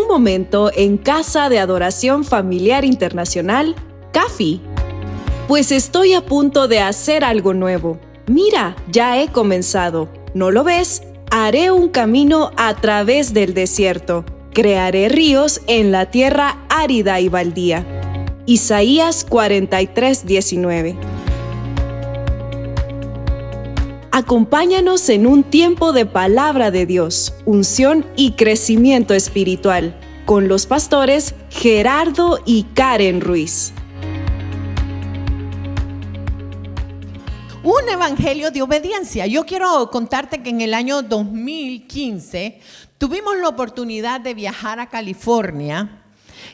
un momento en Casa de Adoración Familiar Internacional, CAFI. Pues estoy a punto de hacer algo nuevo. Mira, ya he comenzado. ¿No lo ves? Haré un camino a través del desierto. Crearé ríos en la tierra árida y baldía. Isaías 43:19. Acompáñanos en un tiempo de palabra de Dios, unción y crecimiento espiritual, con los pastores Gerardo y Karen Ruiz. Un evangelio de obediencia. Yo quiero contarte que en el año 2015 tuvimos la oportunidad de viajar a California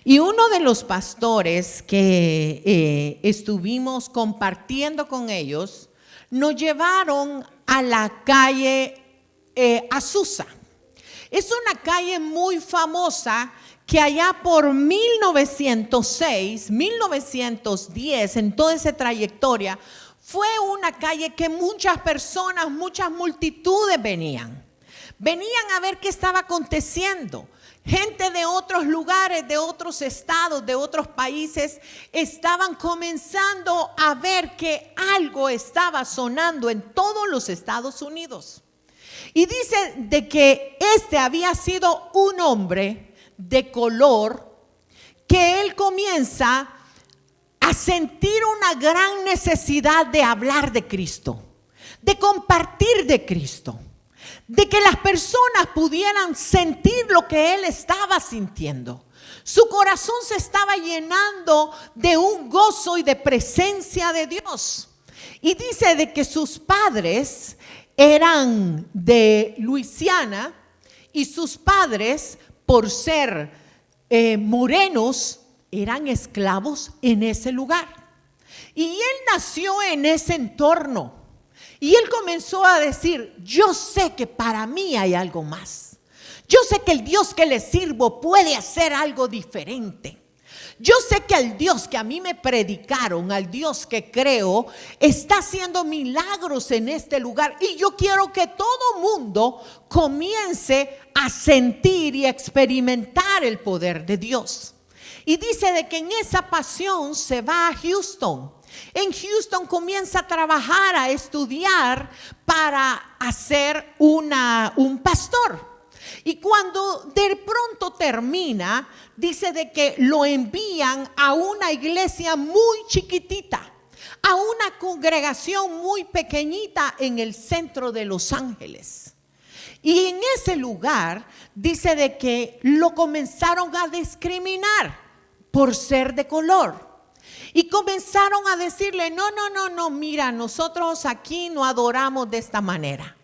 y uno de los pastores que estuvimos compartiendo con ellos nos llevaron a la calle Azusa. Es una calle muy famosa que allá por 1906, 1910, en toda esa trayectoria, fue una calle que muchas personas, muchas multitudes venían a ver qué estaba aconteciendo. Gente de otros lugares, de otros estados, de otros países, estaban comenzando a ver que algo estaba sonando en todos los Estados Unidos. Y dice de que este había sido un hombre de color, que él comienza a sentir una gran necesidad de hablar de Cristo, de compartir de Cristo, de que las personas pudieran sentir lo que él estaba sintiendo. Su corazón se estaba llenando de un gozo y de presencia de Dios. Y dice de que sus padres eran de Luisiana y sus padres, por ser morenos, eran esclavos en ese lugar. Y él nació en ese entorno. Y él comenzó a decir: yo sé que para mí hay algo más. Yo sé que el Dios que le sirvo puede hacer algo diferente. Yo sé que el Dios que a mí me predicaron, al Dios que creo, está haciendo milagros en este lugar. Y yo quiero que todo mundo comience a sentir y a experimentar el poder de Dios. Y dice de que en esa pasión se va a Houston. En Houston comienza a trabajar, a estudiar para hacer un pastor. Y cuando de pronto termina, dice de que lo envían a una iglesia muy chiquitita, a una congregación muy pequeñita en el centro de Los Ángeles. Y en ese lugar dice de que lo comenzaron a discriminar por ser de color. Y comenzaron a decirle: no, mira, nosotros aquí no adoramos de esta manera.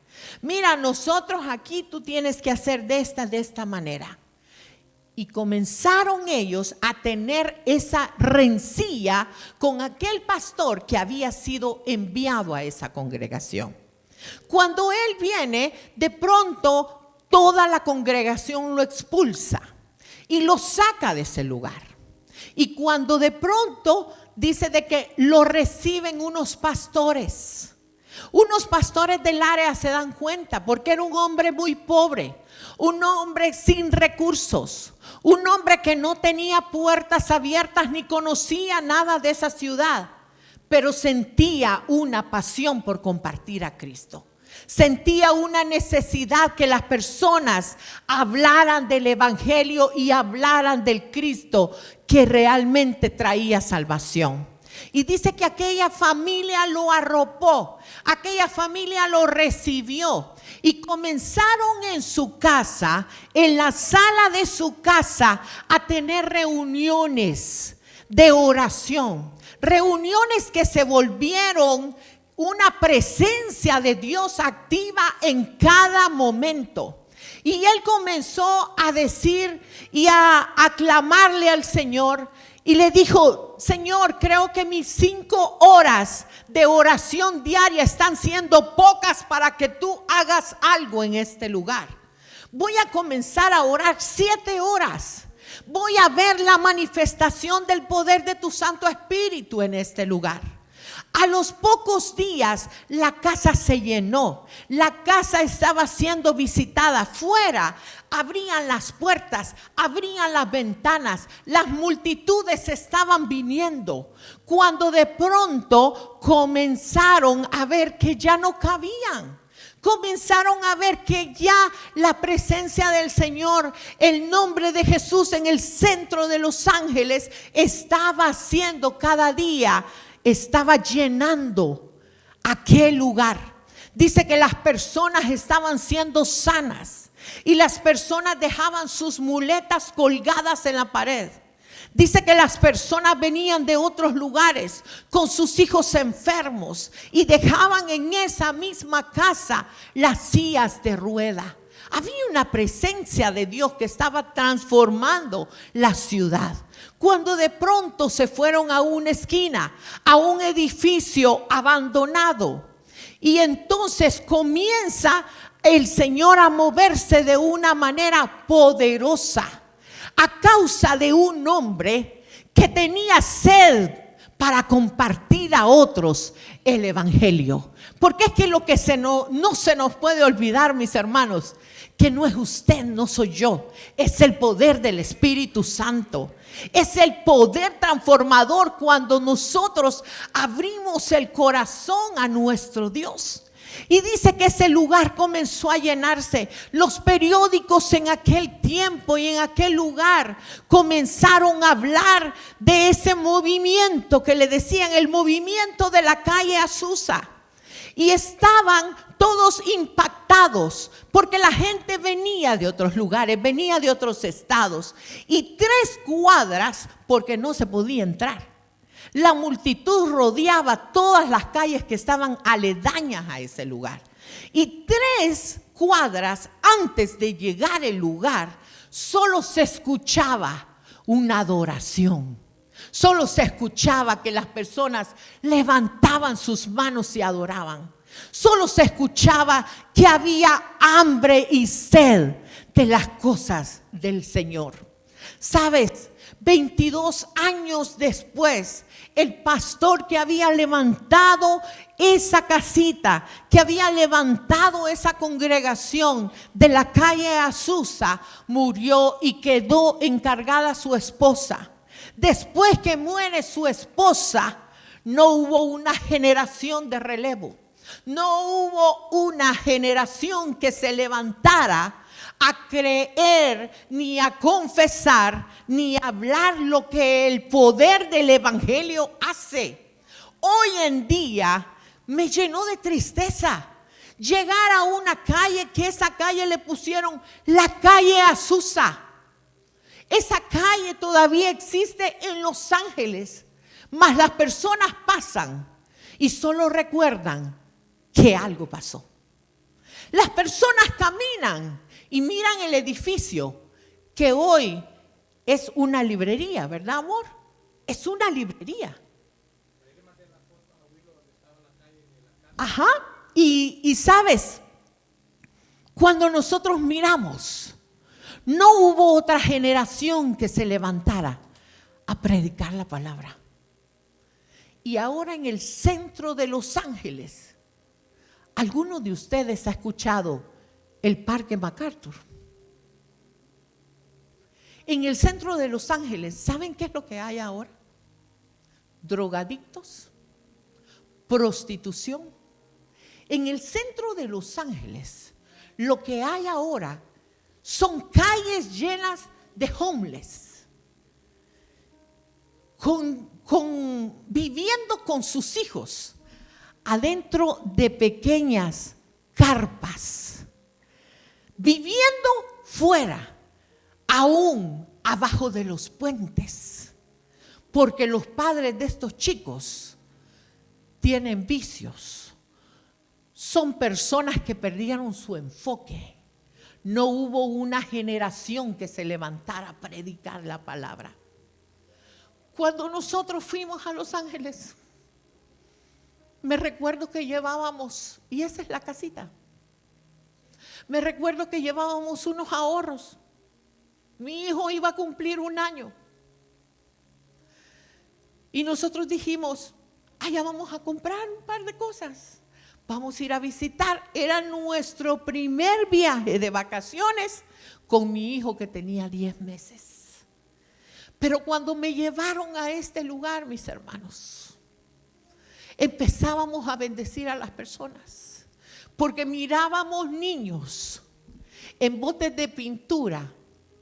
Mira, nosotros aquí tú tienes que hacer de esta manera. Y comenzaron ellos a tener esa rencilla con aquel pastor que había sido enviado a esa congregación. Cuando él viene, de pronto toda la congregación lo expulsa y lo saca de ese lugar. Y cuando de pronto dice de que lo reciben unos pastores del área, se dan cuenta porque era un hombre muy pobre, un hombre sin recursos, un hombre que no tenía puertas abiertas ni conocía nada de esa ciudad, pero sentía una pasión por compartir a Cristo. Sentía una necesidad que las personas hablaran del evangelio y hablaran del Cristo que realmente traía salvación. Y dice que aquella familia lo arropó, aquella familia lo recibió y comenzaron en su casa, en la sala de su casa, a tener reuniones de oración, reuniones que se volvieron una presencia de Dios activa en cada momento. Y él comenzó a decir y a aclamarle al Señor y le dijo: Señor, creo que mis 5 horas de oración diaria están siendo pocas para que tú hagas algo en este lugar. Voy a comenzar a orar 7 horas. Voy a ver la manifestación del poder de tu Santo Espíritu en este lugar. A los pocos días la casa se llenó, la casa estaba siendo visitada. Fuera abrían las puertas, abrían las ventanas, las multitudes estaban viniendo. Cuando de pronto comenzaron a ver que ya no cabían. Comenzaron a ver que ya la presencia del Señor, el nombre de Jesús en el centro de Los Ángeles estaba haciendo cada día, estaba llenando aquel lugar. Dice que las personas estaban siendo sanas y las personas dejaban sus muletas colgadas en la pared. Dice que las personas venían de otros lugares con sus hijos enfermos y dejaban en esa misma casa las sillas de rueda. Había una presencia de Dios que estaba transformando la ciudad. Cuando de pronto se fueron a una esquina, a un edificio abandonado, y entonces comienza el Señor a moverse de una manera poderosa. A causa de un hombre que tenía sed para compartir a otros el evangelio. Porque es que lo que no se nos puede olvidar, mis hermanos, que no es usted, no soy yo, es el poder del Espíritu Santo. Es el poder transformador cuando nosotros abrimos el corazón a nuestro Dios. Y dice que ese lugar comenzó a llenarse. Los periódicos en aquel tiempo y en aquel lugar comenzaron a hablar de ese movimiento que le decían el movimiento de la calle Azusa. Y estaban todos impactados porque la gente venía de otros lugares, venía de otros estados. Y 3 cuadras, porque no se podía entrar. La multitud rodeaba todas las calles que estaban aledañas a ese lugar. Y 3 cuadras antes de llegar al lugar, solo se escuchaba una adoración. Solo se escuchaba que las personas levantaban sus manos y adoraban. Solo se escuchaba que había hambre y sed de las cosas del Señor. ¿Sabes? 22 años después, el pastor que había levantado esa casita, que había levantado esa congregación de la calle Azusa, murió y quedó encargada su esposa. Después que muere su esposa, no hubo una generación de relevo. No hubo una generación que se levantara a creer, ni a confesar, ni a hablar lo que el poder del evangelio hace. Hoy en día me llenó de tristeza llegar a una calle que esa calle le pusieron la calle Azusa. Esa calle todavía existe en Los Ángeles, mas las personas pasan y solo recuerdan que algo pasó. Las personas caminan y miran el edificio que hoy es una librería, ¿verdad, amor? Es una librería. Ajá. Y sabes, cuando nosotros miramos, no hubo otra generación que se levantara a predicar la palabra. Y ahora en el centro de Los Ángeles, ¿alguno de ustedes ha escuchado el Parque MacArthur? En el centro de Los Ángeles, ¿saben qué es lo que hay ahora? Drogadictos, prostitución. En el centro de Los Ángeles, lo que hay ahora son calles llenas de homeless, viviendo con sus hijos adentro de pequeñas carpas, viviendo fuera, aún abajo de los puentes, porque los padres de estos chicos tienen vicios. Son personas que perdieron su enfoque. No hubo una generación que se levantara a predicar la palabra. Cuando nosotros fuimos a Los Ángeles, me recuerdo que llevábamos, y esa es la casita, me recuerdo que llevábamos unos ahorros. Mi hijo iba a cumplir 1 año. Y nosotros dijimos, allá vamos a comprar un par de cosas. Vamos a ir a visitar. Era nuestro primer viaje de vacaciones con mi hijo que tenía 10 meses. Pero cuando me llevaron a este lugar, mis hermanos, empezábamos a bendecir a las personas, porque mirábamos niños en botes de pintura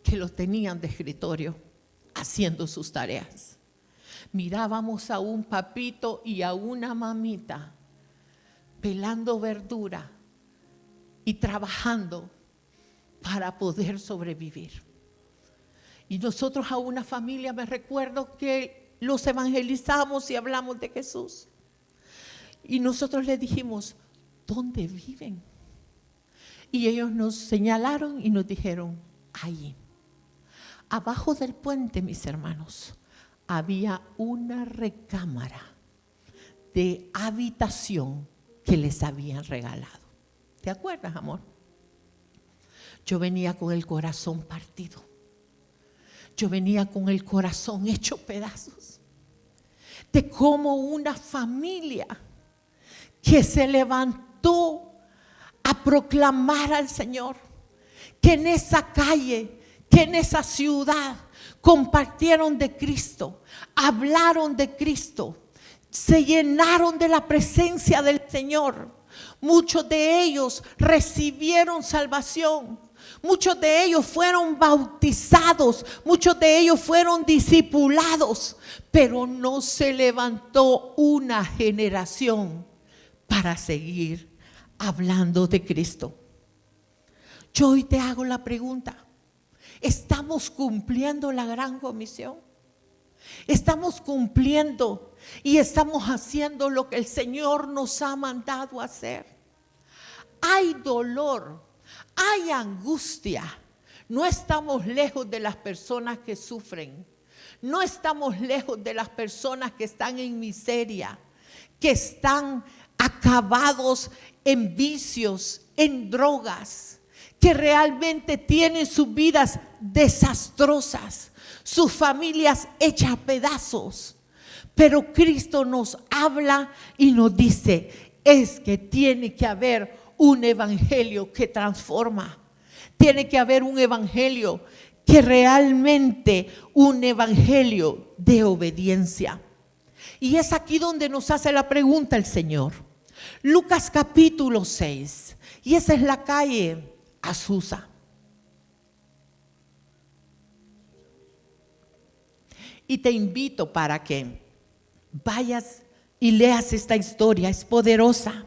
que los tenían de escritorio haciendo sus tareas. Mirábamos a un papito y a una mamita pelando verdura y trabajando para poder sobrevivir. Y nosotros a una familia, me recuerdo que los evangelizamos y hablamos de Jesús. Y nosotros les dijimos, ¿dónde viven? Y ellos nos señalaron y nos dijeron, allí. Abajo del puente, mis hermanos, había una recámara de habitación que les habían regalado. ¿Te acuerdas, amor? Yo venía con el corazón partido. Yo venía con el corazón hecho pedazos de cómo una familia que se levantó a proclamar al Señor, que en esa calle, que en esa ciudad compartieron de Cristo, hablaron de Cristo, se llenaron de la presencia del Señor. Muchos de ellos recibieron salvación. Muchos de ellos fueron bautizados, muchos de ellos fueron discipulados, pero no se levantó una generación para seguir hablando de Cristo. Yo hoy te hago la pregunta, ¿estamos cumpliendo la gran comisión? ¿Estamos cumpliendo y estamos haciendo lo que el Señor nos ha mandado a hacer? Hay dolor, hay angustia. No estamos lejos de las personas que sufren. No estamos lejos de las personas que están en miseria, que están acabados en vicios, en drogas, que realmente tienen sus vidas desastrosas, sus familias hechas a pedazos. Pero Cristo nos habla y nos dice, es que tiene que haber un evangelio que transforma. Tiene que haber un evangelio que realmente, un evangelio de obediencia. Y es aquí donde nos hace la pregunta el Señor. Lucas capítulo 6. Y esa es la calle Azusa. Y te invito para que vayas y leas esta historia, es poderosa.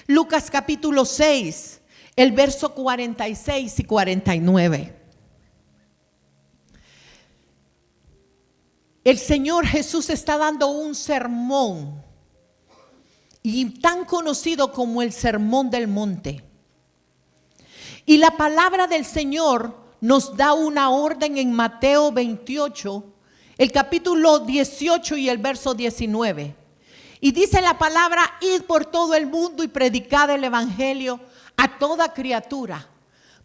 Lucas capítulo 6, el verso 46 y 49. El Señor Jesús está dando un sermón, y tan conocido como el Sermón del Monte. Y la palabra del Señor nos da una orden en Mateo 28, el capítulo 18 y el verso 19. Y dice la palabra, id por todo el mundo y predicad el evangelio a toda criatura,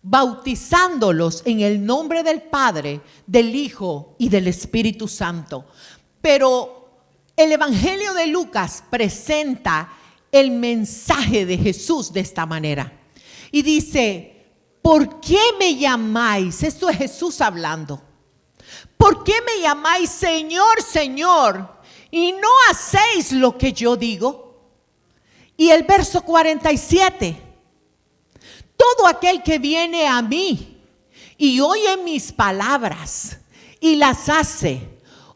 bautizándolos en el nombre del Padre, del Hijo y del Espíritu Santo. Pero el evangelio de Lucas presenta el mensaje de Jesús de esta manera. Y dice, ¿por qué me llamáis? Esto es Jesús hablando. ¿Por qué me llamáis Señor, Señor, y no hacéis lo que yo digo? Y el verso 47. Todo aquel que viene a mí y oye mis palabras y las hace,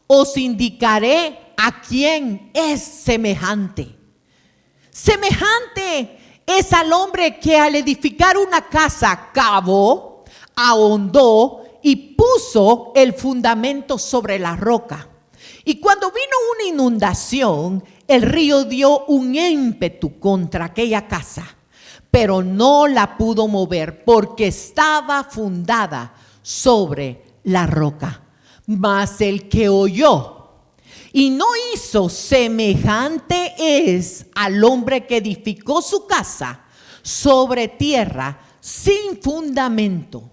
os indicaré a quién es semejante. Semejante es al hombre que al edificar una casa cavó, ahondó y puso el fundamento sobre la roca. Y cuando vino una inundación, el río dio un ímpetu contra aquella casa, pero no la pudo mover porque estaba fundada sobre la roca. Mas el que oyó y no hizo, semejante es al hombre que edificó su casa sobre tierra sin fundamento,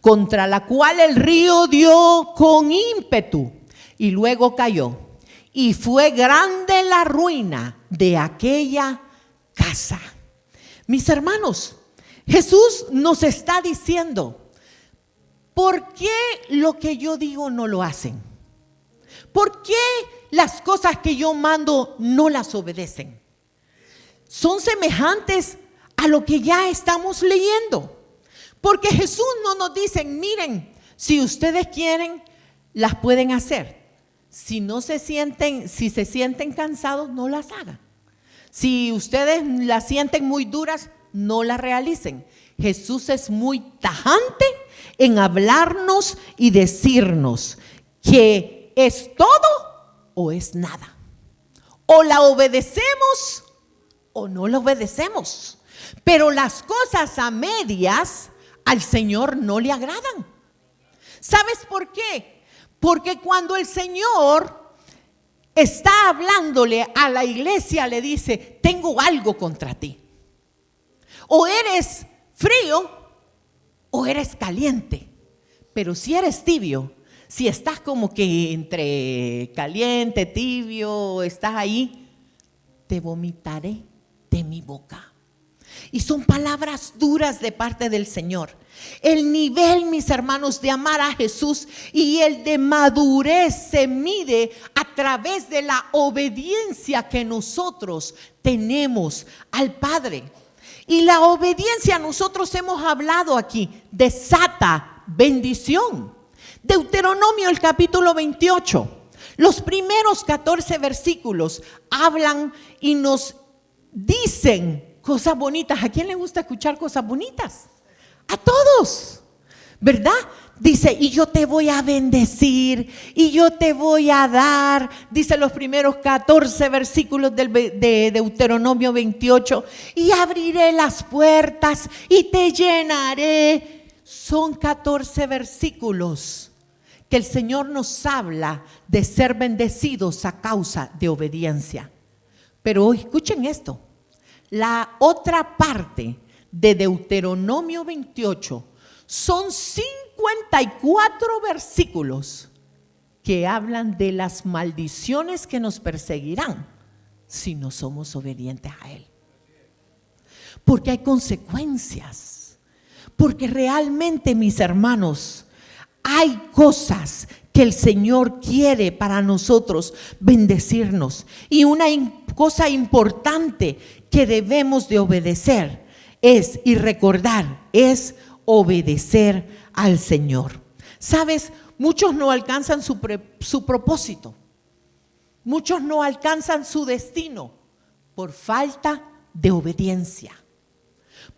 contra la cual el río dio con ímpetu y luego cayó, y fue grande la ruina de aquella casa. Mis hermanos, Jesús nos está diciendo, ¿por qué lo que yo digo no lo hacen? ¿Por qué las cosas que yo mando no las obedecen? Son semejantes a lo que ya estamos leyendo. Porque Jesús no nos dice, miren, si ustedes quieren, las pueden hacer. Si se sienten cansados, no las hagan. Si ustedes las sienten muy duras, no las realicen. Jesús es muy tajante en hablarnos y decirnos que es todo o es nada. O la obedecemos o no la obedecemos. Pero las cosas a medias al Señor no le agradan. ¿Sabes por qué? Porque cuando el Señor está hablándole a la iglesia, le dice, tengo algo contra ti. O eres frío o eres caliente. Pero si eres tibio, si estás como que entre caliente, tibio, estás ahí, te vomitaré de mi boca. Y son palabras duras de parte del Señor. El nivel, mis hermanos, de amar a Jesús y el de madurez se mide a través de la obediencia que nosotros tenemos al Padre. Y la obediencia, nosotros hemos hablado aquí, desata bendición. Deuteronomio, el capítulo 28, los primeros 14 versículos hablan y nos dicen cosas bonitas. ¿A quién le gusta escuchar cosas bonitas? A todos, ¿verdad? Dice, y yo te voy a bendecir, y yo te voy a dar, dice los primeros 14 versículos de Deuteronomio 28, y abriré las puertas y te llenaré. Son 14 versículos que el Señor nos habla de ser bendecidos a causa de obediencia. Pero escuchen esto, la otra parte de Deuteronomio 28 son 54 versículos que hablan de las maldiciones que nos perseguirán si no somos obedientes a Él. Porque hay consecuencias, porque realmente, mis hermanos, hay cosas que el Señor quiere para nosotros bendecirnos. Y una cosa importante que debemos de obedecer es, y recordar, es obedecer al Señor. ¿Sabes? Muchos no alcanzan su propósito. Muchos no alcanzan su destino por falta de obediencia,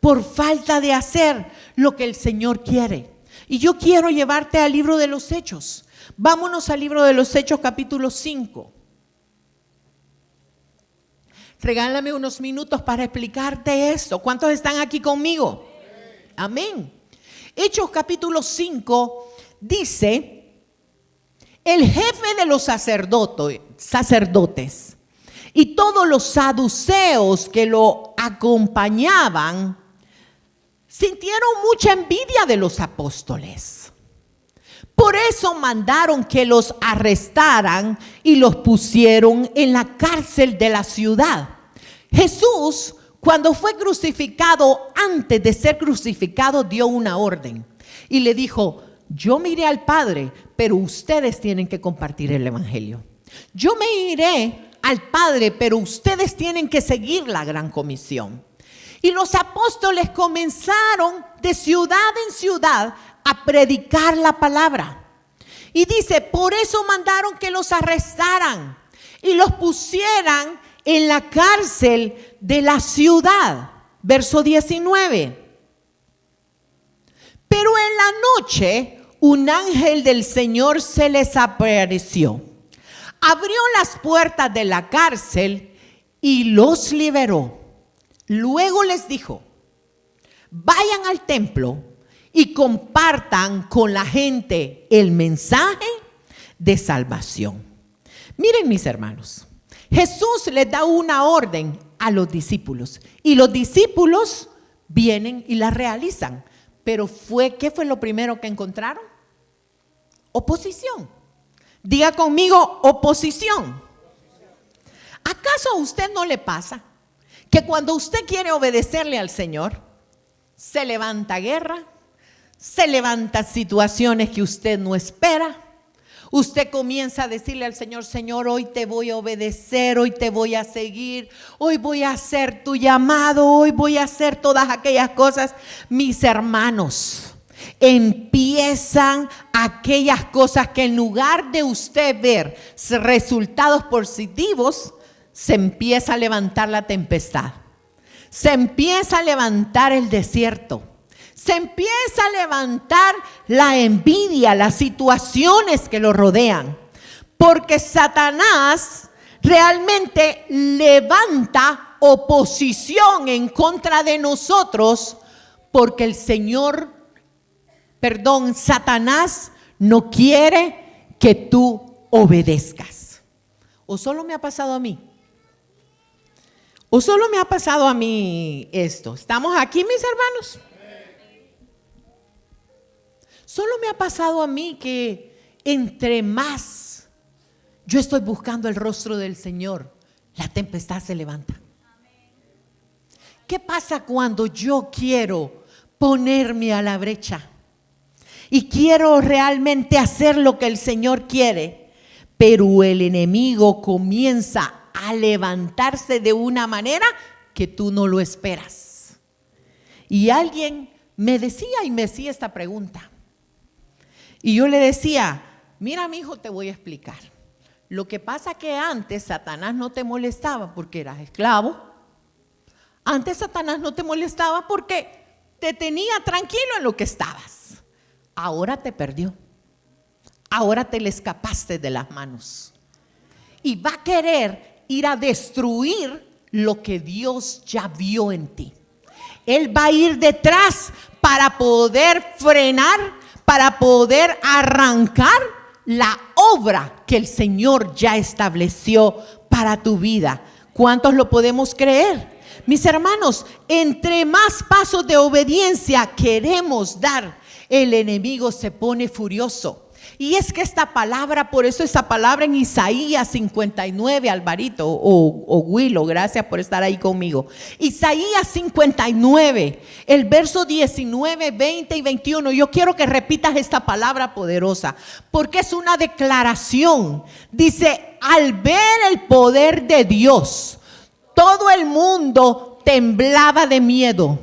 por falta de hacer lo que el Señor quiere. Y yo quiero llevarte al libro de los Hechos. Vámonos al libro de los Hechos, capítulo 5. Regálame unos minutos para explicarte esto. ¿Cuántos están aquí conmigo? Amén. Hechos capítulo 5 dice, el jefe de los sacerdotes y todos los saduceos que lo acompañaban sintieron mucha envidia de los apóstoles. Por eso mandaron que los arrestaran y los pusieron en la cárcel de la ciudad. Jesús, cuando fue crucificado, antes de ser crucificado, dio una orden y le dijo, yo me iré al Padre, pero ustedes tienen que compartir el evangelio. Yo me iré al Padre, pero ustedes tienen que seguir la gran comisión. Y los apóstoles comenzaron de ciudad en ciudad a predicar la palabra. Y dice, por eso mandaron que los arrestaran y los pusieran en la cárcel de la ciudad. Verso 19. Pero en la noche un ángel del Señor se les apareció. Abrió las puertas de la cárcel y los liberó. Luego les dijo, vayan al templo y compartan con la gente el mensaje de salvación. Miren, mis hermanos, Jesús les da una orden a los discípulos y los discípulos vienen y la realizan. Pero ¿qué fue lo primero que encontraron? Oposición. Diga conmigo, oposición. ¿Acaso a usted no le pasa que cuando usted quiere obedecerle al Señor, se levanta guerra, se levantan situaciones que usted no espera? Usted comienza a decirle al Señor: Señor, hoy te voy a obedecer, hoy te voy a seguir, hoy voy a hacer tu llamado, hoy voy a hacer todas aquellas cosas. Mis hermanos, empiezan aquellas cosas que en lugar de usted ver resultados positivos, se empieza a levantar la tempestad, se empieza a levantar el desierto, se empieza a levantar la envidia, las situaciones que lo rodean, porque Satanás realmente levanta oposición en contra de nosotros, porque Satanás no quiere que tú obedezcas. ¿O solo me ha pasado a mí? ¿O solo me ha pasado a mí esto? ¿Estamos aquí, mis hermanos? Solo me ha pasado a mí que entre más yo estoy buscando el rostro del Señor, la tempestad se levanta. ¿Qué pasa cuando yo quiero ponerme a la brecha y quiero realmente hacer lo que el Señor quiere, pero el enemigo comienza a levantarse de una manera que tú no lo esperas? Y alguien me decía esta pregunta, y yo le decía: mira, mi hijo, te voy a explicar. Lo que pasa que antes Satanás no te molestaba porque eras esclavo. Antes Satanás no te molestaba porque te tenía tranquilo en lo que estabas. Ahora te perdió. Ahora te le escapaste de las manos. Y va a querer ir a destruir lo que Dios ya vio en ti. Él va a ir detrás para poder frenar, para poder arrancar la obra que el Señor ya estableció para tu vida. ¿Cuántos lo podemos creer? Mis hermanos, entre más pasos de obediencia queremos dar, el enemigo se pone furioso. Y es que esta palabra, por eso esa palabra en Isaías 59, Alvarito o Willow, gracias por estar ahí conmigo. Isaías 59, el verso 19, 20 y 21. Yo quiero que repitas esta palabra poderosa, porque es una declaración. Dice: al ver el poder de Dios, todo el mundo temblaba de miedo,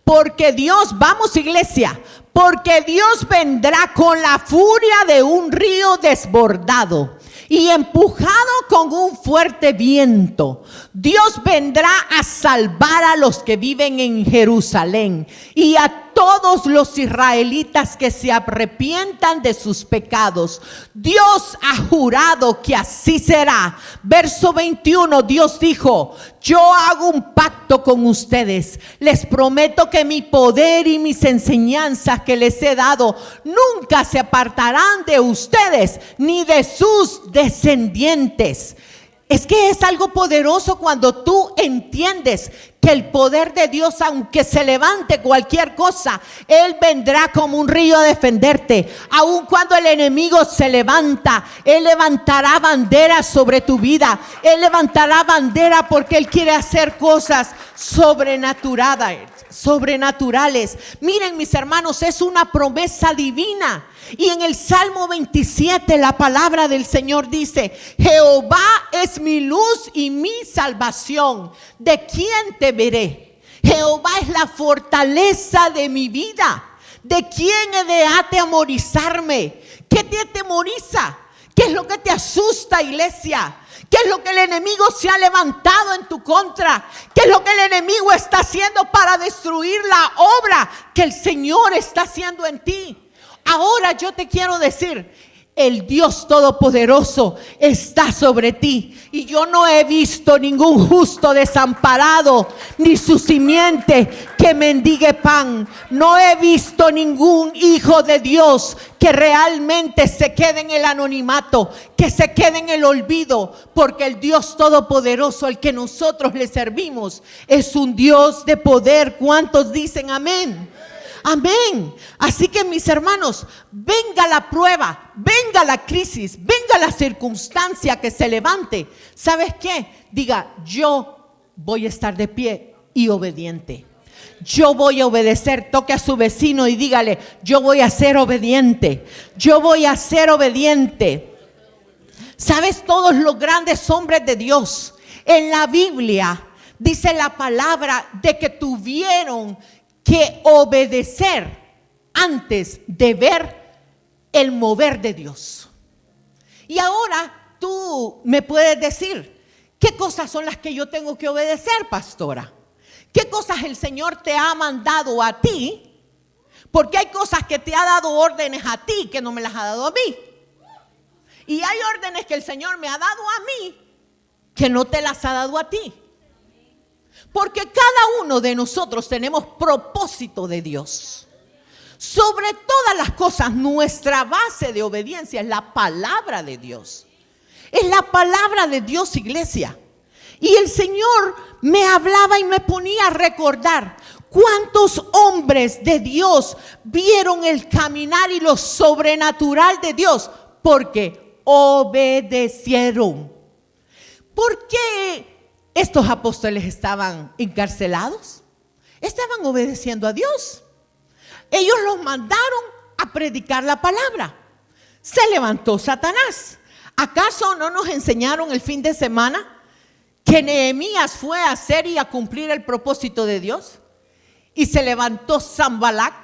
porque Dios, vamos iglesia, porque Dios vendrá con la furia de un río desbordado y empujado con un fuerte viento. Dios vendrá a salvar a los que viven en Jerusalén y a todos los israelitas que se arrepientan de sus pecados. Dios ha jurado que así será. Verso 21, Dios dijo: yo hago un pacto con ustedes. Les prometo que mi poder y mis enseñanzas que les he dado nunca se apartarán de ustedes ni de sus descendientes. Es que es algo poderoso cuando tú entiendes que el poder de Dios, aunque se levante cualquier cosa, Él vendrá como un río a defenderte. Aun cuando el enemigo se levanta, Él levantará bandera sobre tu vida. Él levantará bandera porque Él quiere hacer cosas sobrenaturales. Miren, mis hermanos, es una promesa divina. Y en el Salmo 27 la palabra del Señor dice: Jehová es mi luz y mi salvación, ¿de quién temeré? Jehová es la fortaleza de mi vida, ¿de quién he de atemorizarme? ¿Qué te atemoriza? ¿Qué es lo que te asusta, iglesia? ¿Qué es lo que el enemigo se ha levantado en tu contra? ¿Qué es lo que el enemigo está haciendo para destruir la obra que el Señor está haciendo en ti? Ahora yo te quiero decir: el Dios Todopoderoso está sobre ti. Y yo no he visto ningún justo desamparado, ni su simiente que mendigue pan. No he visto ningún hijo de Dios que realmente se quede en el anonimato, que se quede en el olvido, porque el Dios Todopoderoso al que nosotros le servimos es un Dios de poder. ¿Cuántos dicen amén? Amén. Así que mis hermanos, venga la prueba, venga la crisis, venga la circunstancia que se levante. ¿Sabes qué? Diga, yo voy a estar de pie y obediente. Yo voy a obedecer. Toque a su vecino y dígale, yo voy a ser obediente. Yo voy a ser obediente. ¿Sabes? Todos los grandes hombres de Dios en la Biblia dice la palabra de que tuvieron que obedecer antes de ver el mover de Dios. Y ahora tú me puedes decir, ¿qué cosas son las que yo tengo que obedecer, pastora? ¿Qué cosas el Señor te ha mandado a ti? Porque hay cosas que te ha dado órdenes a ti que no me las ha dado a mí. Y hay órdenes que el Señor me ha dado a mí que no te las ha dado a ti. Porque cada uno de nosotros tenemos propósito de Dios. Sobre todas las cosas, nuestra base de obediencia es la palabra de Dios. Es la palabra de Dios, iglesia. Y el Señor me hablaba y me ponía a recordar cuántos hombres de Dios vieron el caminar y lo sobrenatural de Dios porque obedecieron. ¿Por qué estos apóstoles estaban encarcelados? Estaban obedeciendo a Dios. Ellos los mandaron a predicar la palabra. Se levantó Satanás. ¿Acaso no nos enseñaron el fin de semana que Nehemías fue a hacer y a cumplir el propósito de Dios? Y se levantó Sanbalat,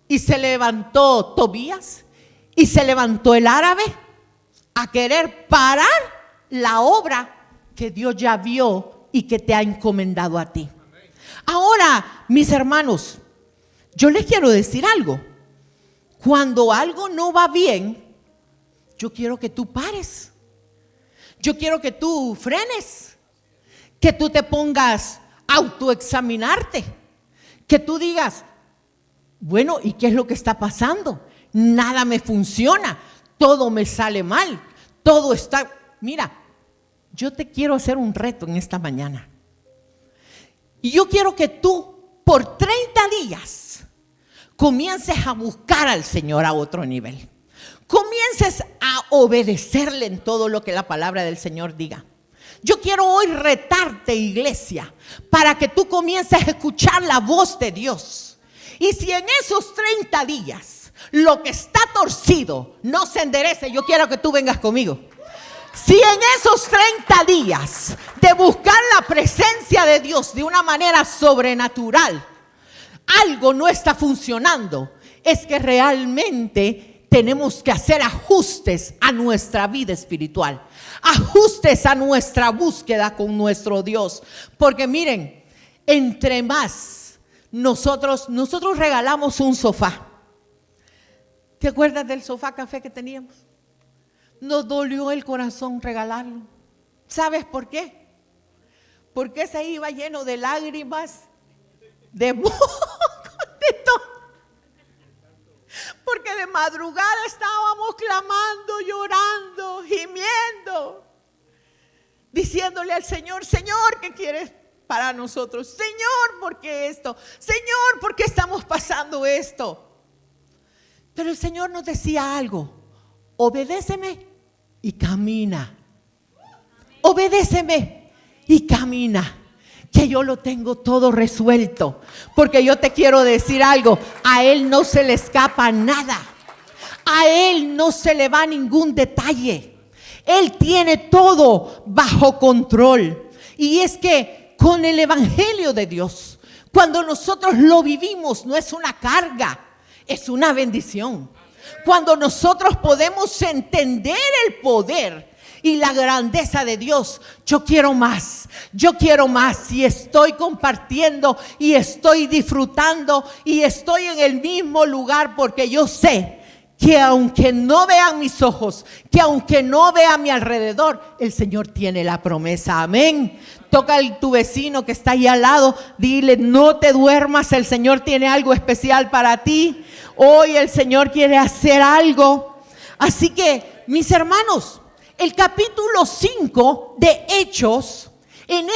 y se levantó Tobías, y se levantó el árabe a querer parar la obra que Dios ya vio y que te ha encomendado a ti. Ahora, mis hermanos, yo les quiero decir algo. Cuando algo no va bien, yo quiero que tú pares. Yo quiero que tú frenes. Que tú te pongas a autoexaminarte. Que tú digas, bueno, ¿y qué es lo que está pasando? Nada me funciona. Todo me sale mal. Todo está... Mira, yo te quiero hacer un reto en esta mañana. Y yo quiero que tú por 30 días comiences a buscar al Señor a otro nivel. Comiences a obedecerle en todo lo que la palabra del Señor diga. Yo quiero hoy retarte, iglesia, para que tú comiences a escuchar la voz de Dios. Y si en esos 30 días lo que está torcido no se enderece, yo quiero que tú vengas conmigo. Si en esos 30 días de buscar la presencia de Dios de una manera sobrenatural, algo no está funcionando, es que realmente tenemos que hacer ajustes a nuestra vida espiritual, ajustes a nuestra búsqueda con nuestro Dios. Porque miren, entre más nosotros regalamos un sofá. ¿Te acuerdas del sofá café que teníamos? Nos dolió el corazón regalarlo. ¿Sabes por qué? Porque ese iba lleno de lágrimas, de moco, de todo. Porque de madrugada estábamos clamando, llorando, gimiendo, diciéndole al Señor, Señor, ¿qué quieres para nosotros? Señor, ¿por qué esto? Señor, ¿por qué estamos pasando esto? Pero el Señor nos decía algo: obedéceme y camina. Obedéceme y camina, que yo lo tengo todo resuelto. Porque yo te quiero decir algo: a Él no se le escapa nada, a Él no se le va ningún detalle. Él tiene todo bajo control. Y es que con el evangelio de Dios, cuando nosotros lo vivimos, no es una carga, es una bendición. Cuando nosotros podemos entender el poder y la grandeza de Dios, yo quiero más y estoy compartiendo y estoy disfrutando y estoy en el mismo lugar, porque yo sé que aunque no vean mis ojos, que aunque no vea mi alrededor, el Señor tiene la promesa. Amén. Toca a tu vecino que está ahí al lado, dile: no te duermas, el Señor tiene algo especial para ti. Hoy el Señor quiere hacer algo. Así que, mis hermanos, el capítulo 5 de Hechos, en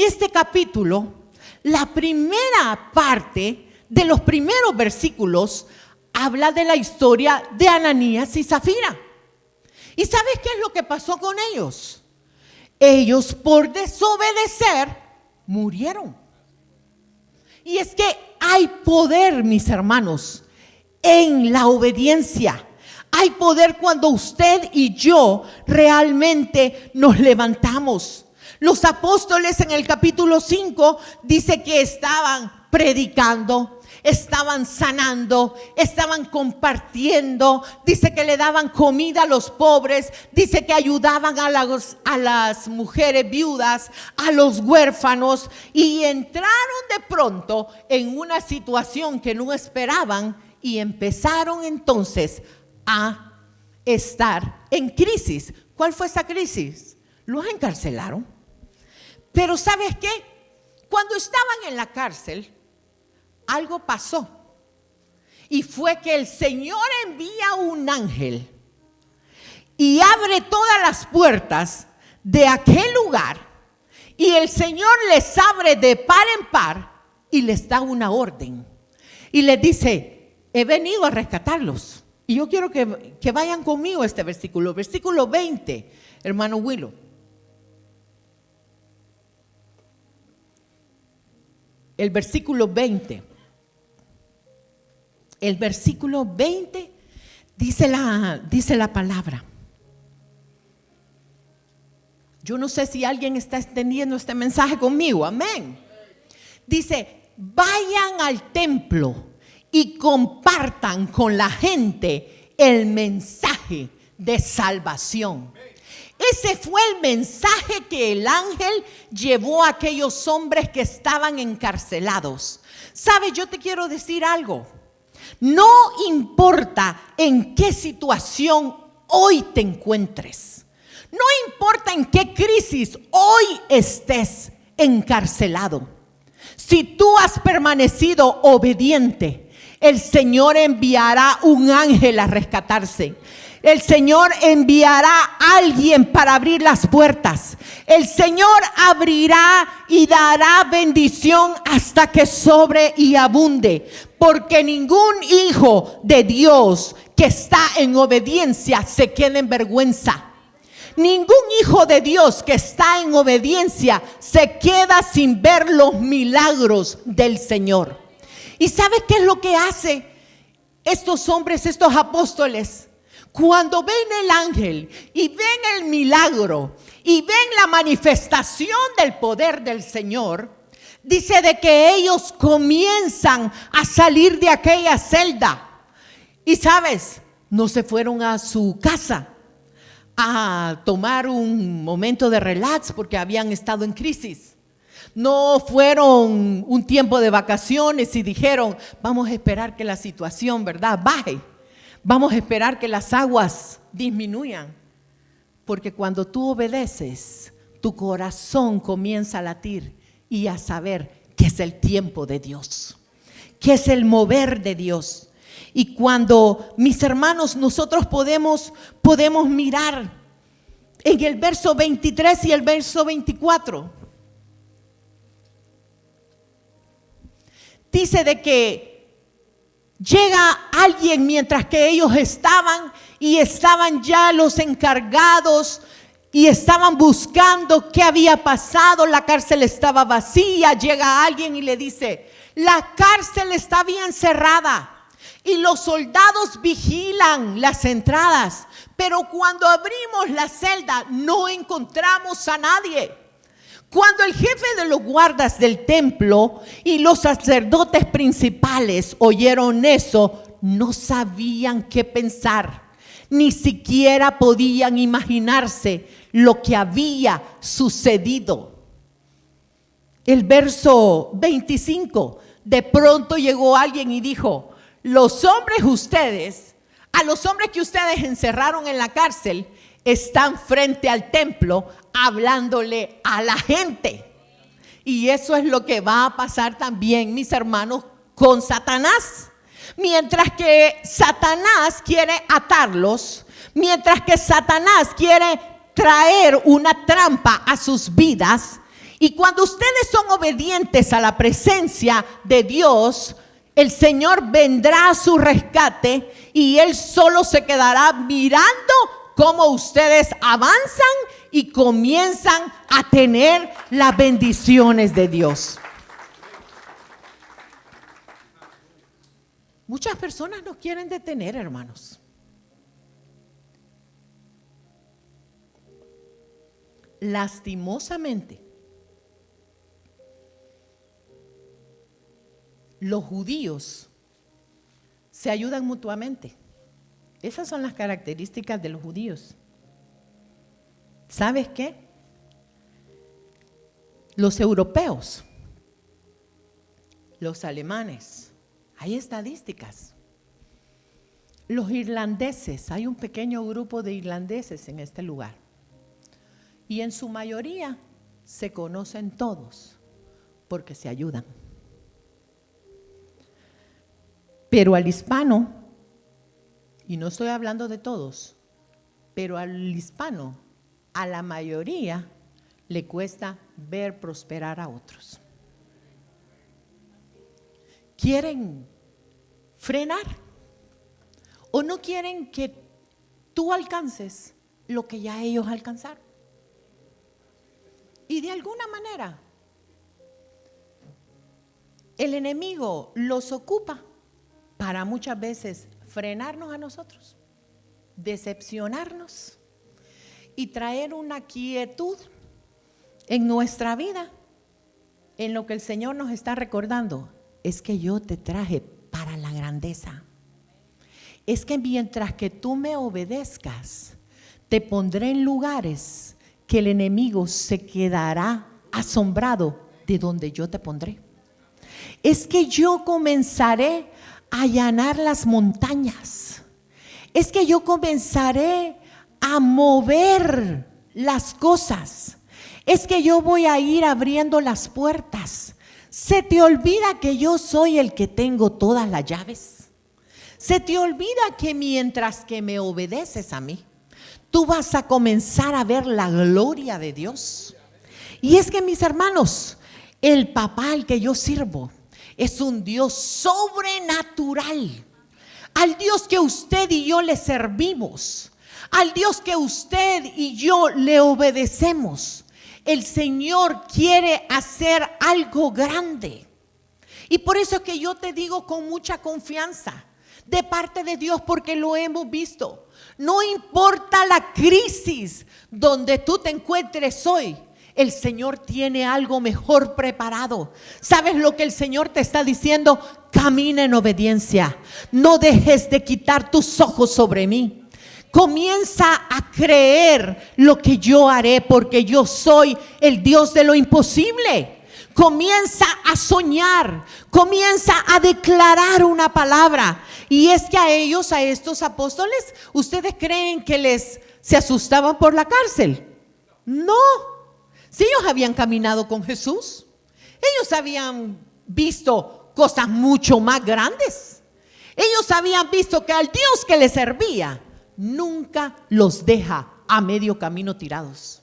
este capítulo, la primera parte de los primeros versículos habla de la historia de Ananías y Zafira. ¿Y sabes qué es lo que pasó con ellos? Ellos, por desobedecer, murieron. Y es que hay poder, mis hermanos, en la obediencia. Hay poder cuando usted y yo realmente nos levantamos. Los apóstoles en el capítulo 5 dice que estaban predicando, estaban sanando, estaban compartiendo, dice que le daban comida a los pobres, dice que ayudaban a las mujeres viudas, a los huérfanos, y entraron de pronto en una situación que no esperaban y empezaron entonces a estar en crisis. ¿Cuál fue esa crisis? Los encarcelaron. Pero ¿sabes qué? Cuando estaban en la cárcel, algo pasó. Y fue que el Señor envía un ángel y abre todas las puertas de aquel lugar. Y el Señor les abre de par en par y les da una orden. Y les dice: he venido a rescatarlos. Y yo quiero que vayan conmigo a este versículo. Versículo 20, hermano Willow. El versículo 20. El versículo 20 dice la palabra. Yo no sé si alguien está extendiendo este mensaje conmigo. Amén. Dice: vayan al templo y compartan con la gente el mensaje de salvación. Ese fue el mensaje que el ángel llevó a aquellos hombres que estaban encarcelados. ¿Sabes? Yo te quiero decir algo. No importa en qué situación hoy te encuentres. No importa en qué crisis hoy estés encarcelado. Si tú has permanecido obediente, el Señor enviará un ángel a rescatarse. El Señor enviará a alguien para abrir las puertas. El Señor abrirá y dará bendición hasta que sobre y abunde. Porque ningún hijo de Dios que está en obediencia se queda en vergüenza. Ningún hijo de Dios que está en obediencia se queda sin ver los milagros del Señor. ¿Y sabes qué es lo que hace estos hombres, estos apóstoles? Cuando ven el ángel y ven el milagro y ven la manifestación del poder del Señor, dice de que ellos comienzan a salir de aquella celda. Y sabes, no se fueron a su casa a tomar un momento de relax porque habían estado en crisis. No fueron un tiempo de vacaciones y dijeron: vamos a esperar que la situación, ¿verdad?, baje. Vamos a esperar que las aguas disminuyan. Porque cuando tú obedeces, tu corazón comienza a latir y a saber que es el tiempo de Dios, que es el mover de Dios. Y cuando, mis hermanos, nosotros podemos mirar en el verso 23 y el verso 24. Dice de que llega alguien mientras que ellos estaban ya los encargados y estaban buscando qué había pasado. La cárcel estaba vacía. Llega alguien y le dice: la cárcel está bien cerrada y los soldados vigilan las entradas, pero cuando abrimos la celda no encontramos a nadie. Cuando el jefe de los guardas del templo y los sacerdotes principales oyeron eso, no sabían qué pensar, ni siquiera podían imaginarse lo que había sucedido. El verso 25, de pronto llegó alguien y dijo: a los hombres que ustedes encerraron en la cárcel, están frente al templo hablándole a la gente. Y eso es lo que va a pasar también, mis hermanos, con Satanás. Mientras que Satanás quiere atarlos, mientras que Satanás quiere traer una trampa a sus vidas, y cuando ustedes son obedientes a la presencia de Dios, el Señor vendrá a su rescate y Él solo se quedará mirando cómo ustedes avanzan y comienzan a tener las bendiciones de Dios. Muchas personas no quieren detener, hermanos. Lastimosamente, los judíos se ayudan mutuamente. Esas son las características de los judíos. ¿Sabes qué? Los europeos, los alemanes, hay estadísticas. Los irlandeses, hay un pequeño grupo de irlandeses en este lugar. Y en su mayoría se conocen todos porque se ayudan. Pero al hispano, y no estoy hablando de todos, pero al hispano, a la mayoría le cuesta ver prosperar a otros. Quieren frenar o no quieren que tú alcances lo que ya ellos alcanzaron. Y de alguna manera el enemigo los ocupa para muchas veces frenarnos a nosotros, decepcionarnos y traer una quietud en nuestra vida, en lo que el Señor nos está recordando. Es que yo te traje para la grandeza. Es que mientras que tú me obedezcas, te pondré en lugares que el enemigo se quedará asombrado de donde yo te pondré. Es que yo comenzaré a allanar las montañas. Es que yo comenzaré a mover las cosas. Es que yo voy a ir abriendo las puertas. ¿Se te olvida que yo soy el que tengo todas las llaves? ¿Se te olvida que mientras que me obedeces a mí, tú vas a comenzar a ver la gloria de Dios? Y es que, mis hermanos, el papá al que yo sirvo es un Dios sobrenatural. Al Dios que usted y yo le servimos, al Dios que usted y yo le obedecemos, el Señor quiere hacer algo grande. Y por eso es que yo te digo con mucha confianza, de parte de Dios, porque lo hemos visto. No importa la crisis donde tú te encuentres hoy, el Señor tiene algo mejor preparado. ¿Sabes lo que el Señor te está diciendo? Camina en obediencia. No dejes de quitar tus ojos sobre mí. Comienza a creer lo que yo haré, porque yo soy el Dios de lo imposible. Comienza a soñar, comienza a declarar una palabra. Y es que a ellos, a estos apóstoles, ¿ustedes creen que se asustaban por la cárcel? No. Si ellos habían caminado con Jesús, ellos habían visto cosas mucho más grandes. Ellos habían visto que al Dios que les servía nunca los deja a medio camino tirados.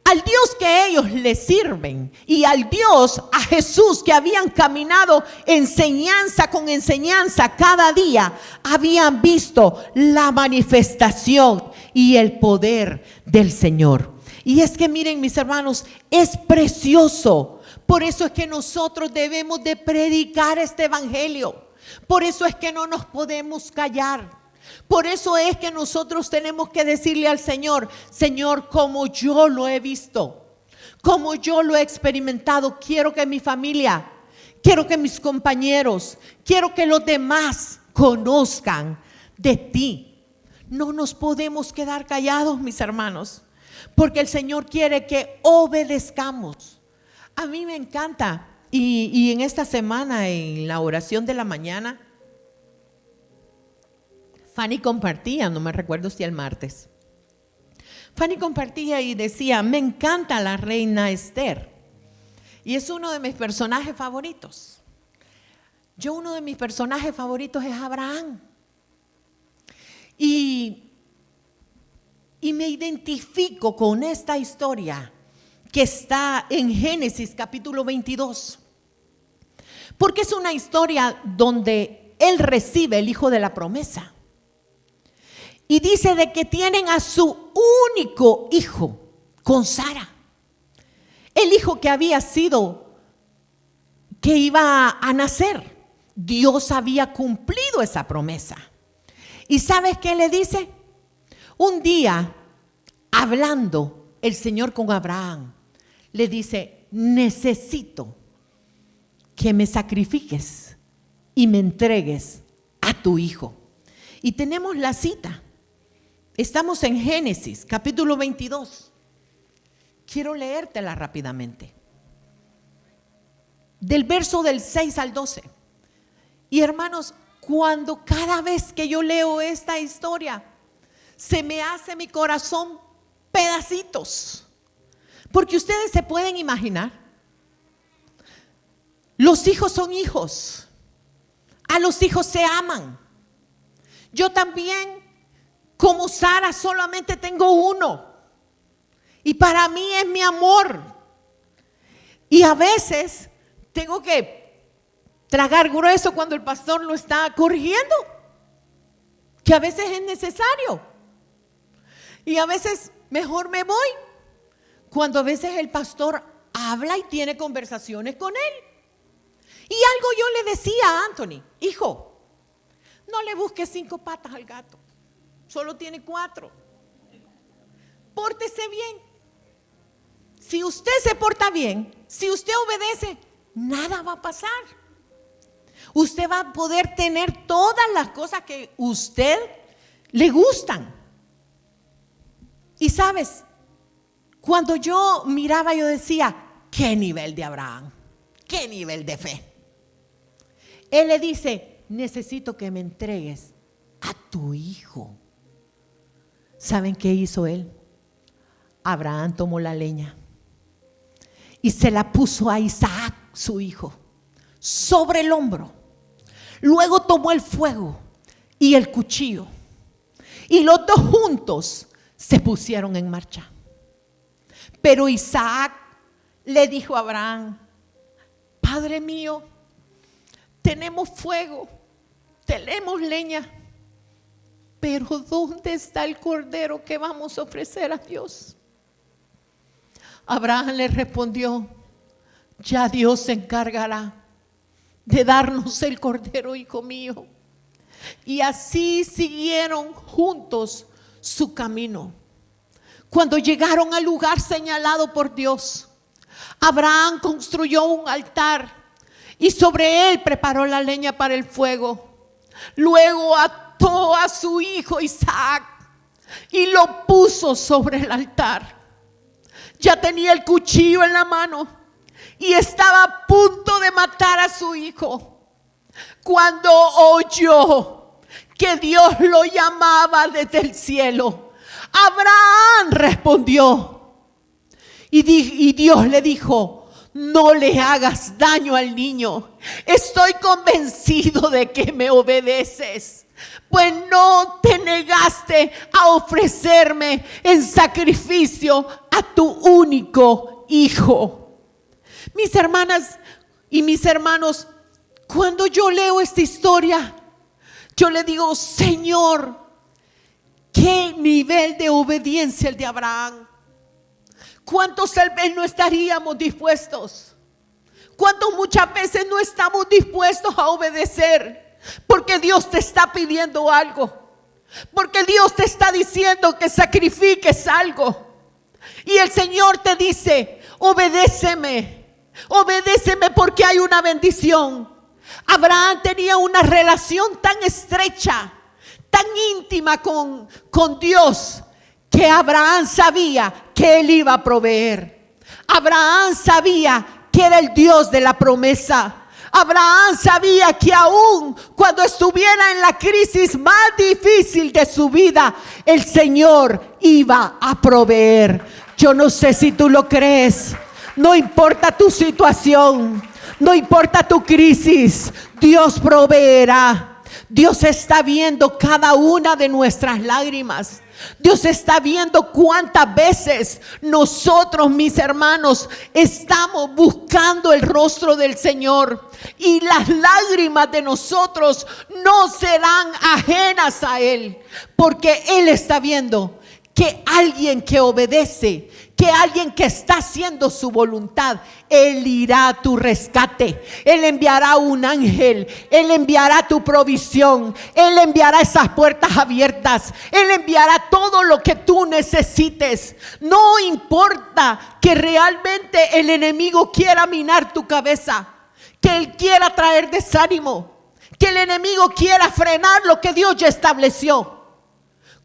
Al Dios que ellos le sirven y al Dios, a Jesús, que habían caminado enseñanza con enseñanza cada día, habían visto la manifestación y el poder del Señor. Y es que miren, mis hermanos, es precioso. Por eso es que nosotros debemos de predicar este evangelio. Por eso es que no nos podemos callar. Por eso es que nosotros tenemos que decirle al Señor: Señor, como yo lo he visto, como yo lo he experimentado, quiero que mi familia, quiero que mis compañeros, quiero que los demás conozcan de ti. No nos podemos quedar callados, mis hermanos, porque el Señor quiere que obedezcamos. A mí me encanta, y en esta semana, en la oración de la mañana, Fanny compartía, no me recuerdo si el martes, Fanny compartía y decía: me encanta la reina Esther, y es uno de mis personajes favoritos. Uno de mis personajes favoritos es Abraham, y me identifico con esta historia que está en Génesis capítulo 22, Porque es una historia donde él recibe el hijo de la promesa. Y dice de que tienen a su único hijo con Sara. El hijo que había sido, que iba a nacer. Dios había cumplido esa promesa. ¿Y sabes qué le dice? Un día, hablando el Señor con Abraham, le dice: necesito que me sacrifiques y me entregues a tu hijo. Y tenemos la cita. Estamos en Génesis, capítulo 22. Quiero leértela rápidamente. Del verso del 6 al 12. Y hermanos, cada vez que yo leo esta historia, se me hace mi corazón pedacitos. Porque ustedes se pueden imaginar, los hijos son hijos. A los hijos se aman. Yo también, como Sara, solamente tengo uno. Y para mí es mi amor. Y a veces tengo que tragar grueso cuando el pastor lo está corrigiendo, que a veces es necesario. Y a veces mejor me voy, cuando a veces el pastor habla y tiene conversaciones con él. Y algo yo le decía a Anthony: hijo, no le busques 5 patas al gato, solo tiene 4. Pórtese bien. Si usted se porta bien, si usted obedece, nada va a pasar. Usted va a poder tener todas las cosas que a usted le gustan. Y sabes, cuando yo miraba, yo decía: qué nivel de Abraham, qué nivel de fe. Él le dice: necesito que me entregues a tu hijo. ¿Saben qué hizo él? Abraham tomó la leña y se la puso a Isaac, su hijo, sobre el hombro. Luego tomó el fuego y el cuchillo, y los dos juntos se pusieron en marcha. Pero Isaac le dijo a Abraham: Padre mío, tenemos fuego, tenemos leña, pero ¿dónde está el cordero que vamos a ofrecer a Dios? Abraham le respondió: ya Dios se encargará de darnos el cordero, hijo mío. Y así siguieron juntos su camino. Cuando llegaron al lugar señalado por Dios, Abraham construyó un altar y sobre él preparó la leña para el fuego. Luego ató a su hijo Isaac y lo puso sobre el altar. Ya tenía el cuchillo en la mano y estaba a punto de matar a su hijo, cuando oyó que Dios lo llamaba desde el cielo. Abraham respondió y Dios le dijo: no le hagas daño al niño. Estoy convencido de que me obedeces, pues no te negaste a ofrecerme en sacrificio a tu único hijo. Mis hermanas y mis hermanos, cuando yo leo esta historia, yo le digo: Señor, qué nivel de obediencia el de Abraham. ¿Cuántos tal vez no estaríamos dispuestos? ¿Cuántos muchas veces no estamos dispuestos a obedecer? Porque Dios te está pidiendo algo, porque Dios te está diciendo que sacrifiques algo. Y el Señor te dice: obedéceme, obedéceme, porque hay una bendición. Abraham tenía una relación tan estrecha, tan íntima con Dios, que Abraham sabía que Él iba a proveer. Abraham sabía que era el Dios de la promesa. Abraham sabía que aún cuando estuviera en la crisis más difícil de su vida, el Señor iba a proveer. Yo no sé si tú lo crees. No importa tu situación, no importa tu crisis, Dios proveerá. Dios está viendo cada una de nuestras lágrimas. Dios está viendo cuántas veces nosotros, mis hermanos, estamos buscando el rostro del Señor. Y las lágrimas de nosotros no serán ajenas a Él. Porque Él está viendo que alguien que obedece, que alguien que está haciendo su voluntad, Él irá a tu rescate. Él enviará un ángel. Él enviará tu provisión. Él enviará esas puertas abiertas. Él enviará todo lo que tú necesites. No importa que realmente el enemigo quiera minar tu cabeza, que él quiera traer desánimo, que el enemigo quiera frenar lo que Dios ya estableció.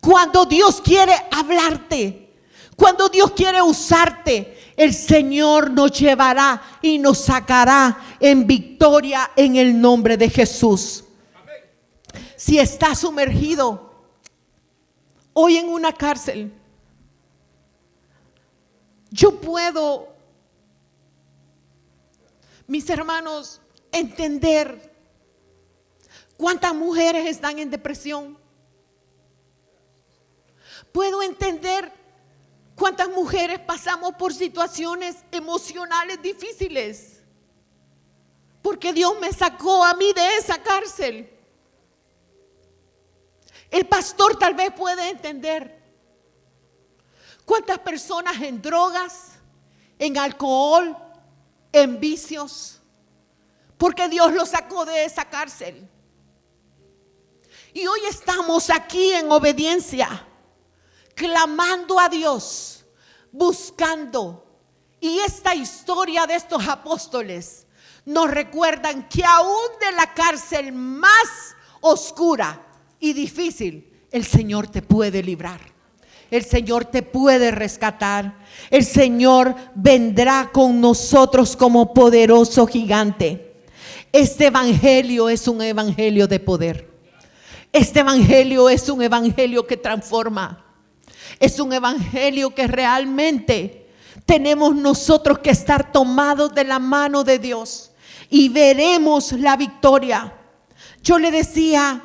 Cuando Dios quiere hablarte, cuando Dios quiere usarte, el Señor nos llevará y nos sacará en victoria en el nombre de Jesús. Si estás sumergido hoy en una cárcel, yo puedo, mis hermanos, entender cuántas mujeres están en depresión. Puedo entender cuántas mujeres pasamos por situaciones emocionales difíciles, porque Dios me sacó a mí de esa cárcel. El pastor tal vez puede entender cuántas personas en drogas, en alcohol, en vicios, porque Dios los sacó de esa cárcel. Y hoy estamos aquí en obediencia, clamando a Dios, buscando. Y esta historia de estos apóstoles nos recuerdan que aún de la cárcel más oscura y difícil, el Señor te puede librar. El Señor te puede rescatar. El Señor vendrá con nosotros como poderoso gigante. Este evangelio es un evangelio de poder. Este evangelio es un evangelio que transforma. Es un evangelio que realmente tenemos nosotros que estar tomados de la mano de Dios y veremos la victoria. Yo le decía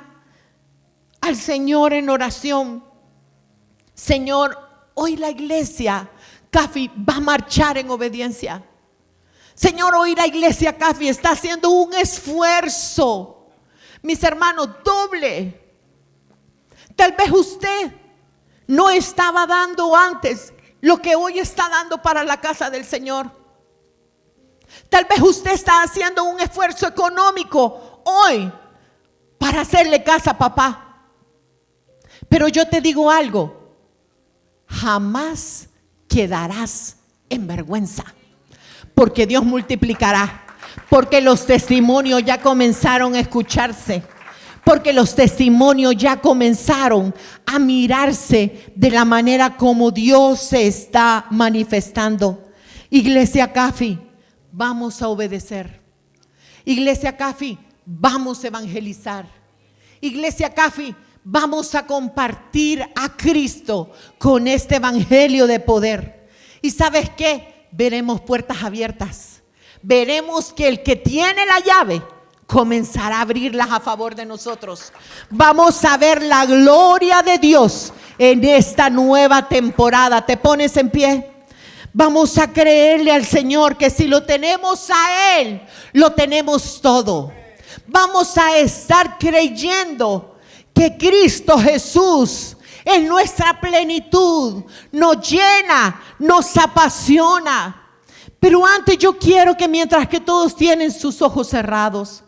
al Señor en oración: Señor, hoy la iglesia CAFI va a marchar en obediencia. Señor, hoy la iglesia CAFI está haciendo un esfuerzo, mis hermanos, doble. Tal vez usted no estaba dando antes lo que hoy está dando para la casa del Señor. Tal vez usted está haciendo un esfuerzo económico hoy para hacerle casa a papá. Pero yo te digo algo: jamás quedarás en vergüenza, porque Dios multiplicará, porque los testimonios ya comenzaron a escucharse, porque los testimonios ya comenzaron a mirarse de la manera como Dios se está manifestando. Iglesia CAFI, vamos a obedecer. Iglesia CAFI, vamos a evangelizar. Iglesia CAFI, vamos a compartir a Cristo con este evangelio de poder. ¿Y sabes qué? Veremos puertas abiertas. Veremos que el que tiene la llave comenzará a abrirlas a favor de nosotros. Vamos a ver la gloria de Dios en esta nueva temporada. ¿Te pones en pie? Vamos a creerle al Señor que si lo tenemos a Él, lo tenemos todo. Vamos a estar creyendo que Cristo Jesús es nuestra plenitud, nos llena, nos apasiona. Pero antes yo quiero que mientras que todos tienen sus ojos cerrados,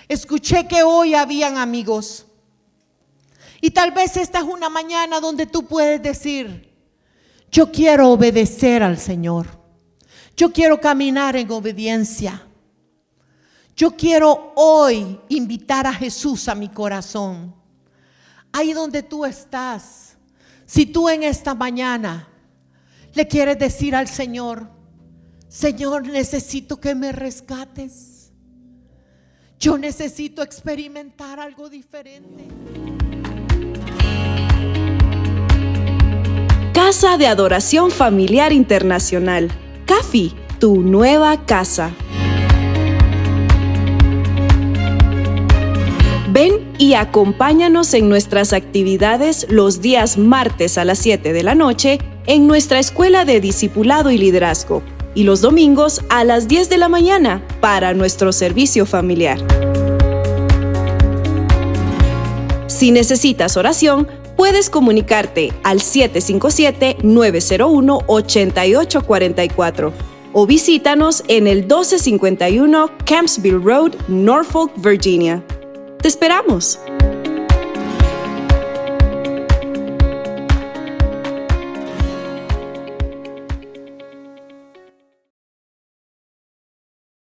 escuché que hoy habían amigos. Y tal vez esta es una mañana donde tú puedes decir: yo quiero obedecer al Señor. Yo quiero caminar en obediencia. Yo quiero hoy invitar a Jesús a mi corazón. Ahí donde tú estás, si tú en esta mañana le quieres decir al Señor: Señor, necesito que me rescates. Yo necesito experimentar algo diferente. Casa de Adoración Familiar Internacional. CAFI, tu nueva casa. Ven y acompáñanos en nuestras actividades los días martes a las 7 de la noche en nuestra Escuela de Discipulado y Liderazgo y los domingos a las 10 de la mañana para nuestro servicio familiar. Si necesitas oración, puedes comunicarte al 757-901-8844 o visítanos en el 1251 Campsville Road, Norfolk, Virginia. ¡Te esperamos!